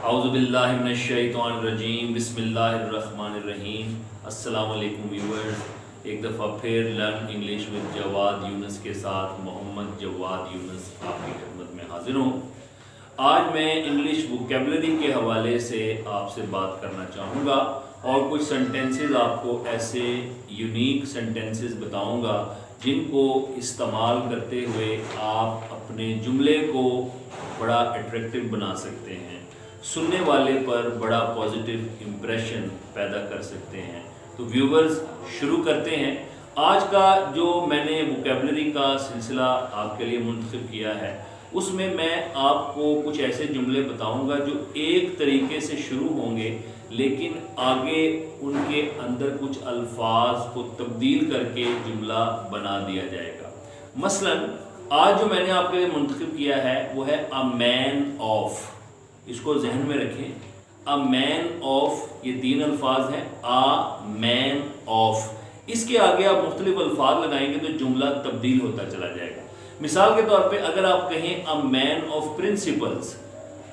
औज़ुबिल्लाहिमिनश्शैतानिर्रजीम बिस्मिल्लाहिर्रहमानिर्रहीम। अस्सलाम वालेकुम व्यूअर्स, एक दफ़ा फिर learn English with Jawad Yunus के साथ मोहम्मद जवाद यूनुस आपकी खिदमत में हाजिर हूँ। आज मैं इंग्लिश वोकैबुलरी के हवाले से आपसे बात करना चाहूँगा और कुछ सेंटेंसेस आपको ऐसे यूनिक सेंटेंसेस बताऊँगा जिनको इस्तेमाल करते हुए आप अपने जुमले को बड़ा अट्रैक्टिव बना सकते हैं, सुनने वाले पर बड़ा पॉजिटिव इम्प्रेशन पैदा कर सकते हैं। तो व्यूवर्स, शुरू करते हैं। आज का जो मैंने वोकैबुलरी का सिलसिला आपके लिए मुंतखब किया है उसमें मैं आपको कुछ ऐसे जुमले बताऊंगा जो एक तरीके से शुरू होंगे लेकिन आगे उनके अंदर कुछ अल्फाज को तब्दील करके जुमला बना दिया जाएगा। मसलन आज जो मैंने आपके लिए मुंतखब किया है वो है अ मैन ऑफ। इसको जहन में रखें। अ मैन ऑफ, ये तीन अल्फाज हैं। अ मैन ऑफ, इसके आगे आप मुख्तलिफ अल्फाज लगाएंगे तो जुमला तब्दील होता चला जाएगा। मिसाल के तौर पे अगर आप कहें अ man of principles,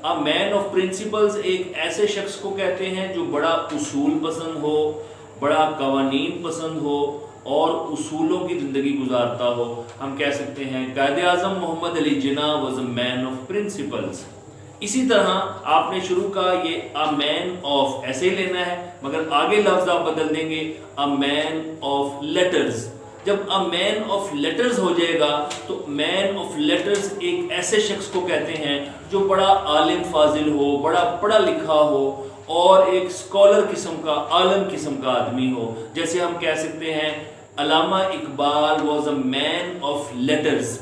a man of principles एक ऐसे शख्स को कहते हैं जो बड़ा उसूल पसंद हो, बड़ा कवानीन पसंद हो और उसूलों की ज़िंदगी गुजारता हो। हम कह सकते हैं Quaid Azam Mohammad Ali Jinnah was a man of principles. इसी तरह आपने शुरू का ये अ मैन ऑफ ऐसे ही लेना है, मगर आगे लफ्ज आप बदल देंगे अ मैन ऑफ लेटर्स। जब अ मैन ऑफ लेटर्स हो जाएगा तो मैन ऑफ लेटर्स एक ऐसे शख्स को कहते हैं जो बड़ा आलिम फाजिल हो, बड़ा पढ़ा लिखा हो और एक स्कॉलर किस्म का, आलम किस्म का आदमी हो। जैसे हम कह सकते हैं Allama Iqbal was a man of letters.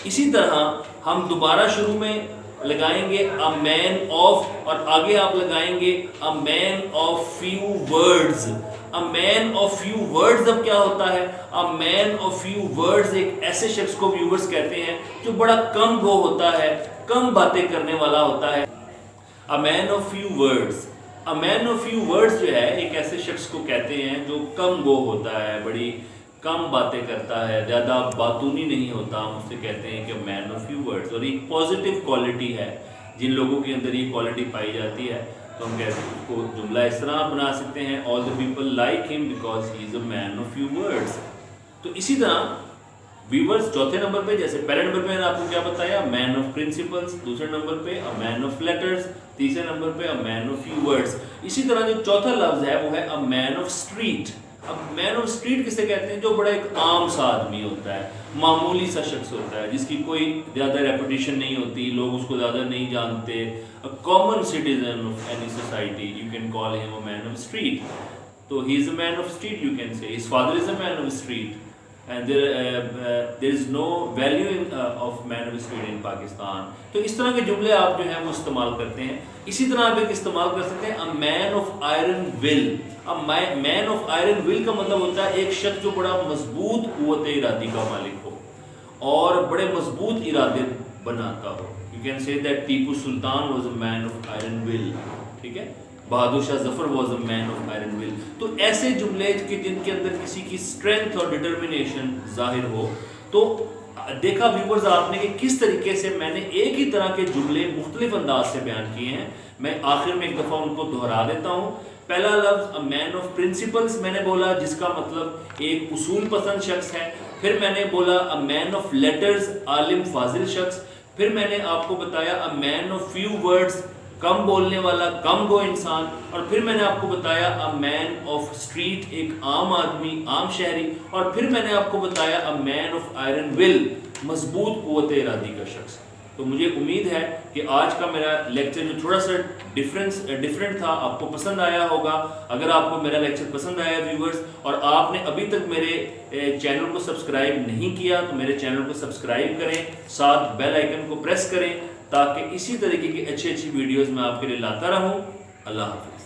इसी तरह हम दोबारा शुरू में लगाएंगे अ मैन ऑफ और आगे आप लगाएंगे अ man of few words. A man of few words अब क्या होता है? अ मैन ऑफ फ्यू वर्ड्स एक ऐसे शख्स को व्यूवर्स कहते हैं जो बड़ा कम गो होता है, कम बातें करने वाला होता है। अ man of few words, a man of few words जो है एक ऐसे शख्स को कहते हैं जो कम गो होता है, बड़ी कम बातें करता है, ज़्यादा बातूनी नहीं होता। हम उससे कहते हैं कि मैन ऑफ फ्यू वर्ड्स। और एक पॉजिटिव क्वालिटी है, जिन लोगों के अंदर ये क्वालिटी पाई जाती है तो हम कहते हैं उसको जुमला इस तरह बना सकते हैं all the people like him because he is a man of few words. तो इसी तरह व्यूवर्स, चौथे नंबर पे जैसे पहले नंबर पे मैंने आपको क्या बताया, मैन ऑफ प्रिंसिपल्स, दूसरे नंबर पे अ मैन ऑफ लेटर्स, तीसरे नंबर पे अ मैन ऑफ फ्यू वर्ड्स। इसी तरह जो चौथा लफ्ज है वो है अ मैन ऑफ स्ट्रीट। अब मैन ऑफ स्ट्रीट किसे कहते हैं? जो बड़ा एक आम सा आदमी होता है, मामूली सा शख्स होता है, जिसकी कोई ज़्यादा रेपुटेशन नहीं होती, लोग उसको ज़्यादा नहीं जानते। A common citizen of any society, you can call him a man of street. तो he is a man of street, you can say his father is a man of street and there is no value of man of street in Pakistan. तो इस तरह के जुमले आप जो हैं वो इस्तेमाल करते हैं। इसी तरह आप एक इस्तेमाल कर सकते हैं अ मैन ऑफ आयरन विल। अब मैन ऑफ आयरन विल का मतलब होता है एक शख्स जो बड़ा मजबूत कुव्वत इरादी का मालिक हो और बड़े मजबूत इरादे बनाता हो। You can say that Tipu Sultan was a man of iron will. ठीक है, Bahadur Shah Zafar was a man of iron will. तो ऐसे जुमले के जिनके अंदर किसी की स्ट्रेंथ और डिटर्मिनेशन जाहिर हो। तो देखा व्यूवर्स आपने कि किस तरीके से मैंने एक ही तरह के जुमले मुख्तलिफ अंदाज से बयान किए हैं। मैं आखिर में एक दफ़ा उनको दोहरा देता हूँ। पहला लफ्ज अ मैन ऑफ प्रिंसिपल्स मैंने बोला, जिसका मतलब एक उसूल पसंद शख्स है। फिर मैंने बोला अ मैन ऑफ लेटर्स, आलिम फाजिल शख्स। फिर मैंने आपको बताया a man of few words, कम बोलने वाला, कम गो इंसान। और फिर मैंने आपको बताया अ मैन ऑफ स्ट्रीट, एक आम आदमी, आम शहरी। और फिर मैंने आपको बताया a man of iron will, मजबूत कुव्वत इरादी का शख्स। तो मुझे उम्मीद है कि आज का मेरा लेक्चर जो थोड़ा सा डिफरेंट था आपको पसंद आया होगा। अगर आपको मेरा लेक्चर पसंद आया व्यूवर्स और आपने अभी तक मेरे चैनल को सब्सक्राइब नहीं किया तो मेरे चैनल को सब्सक्राइब करें, साथ बेल आइकन को प्रेस करें ताकि इसी तरीके की अच्छी वीडियोज़ मैं आपके लिए लाता रहूँ। अल्लाह हाफिज़।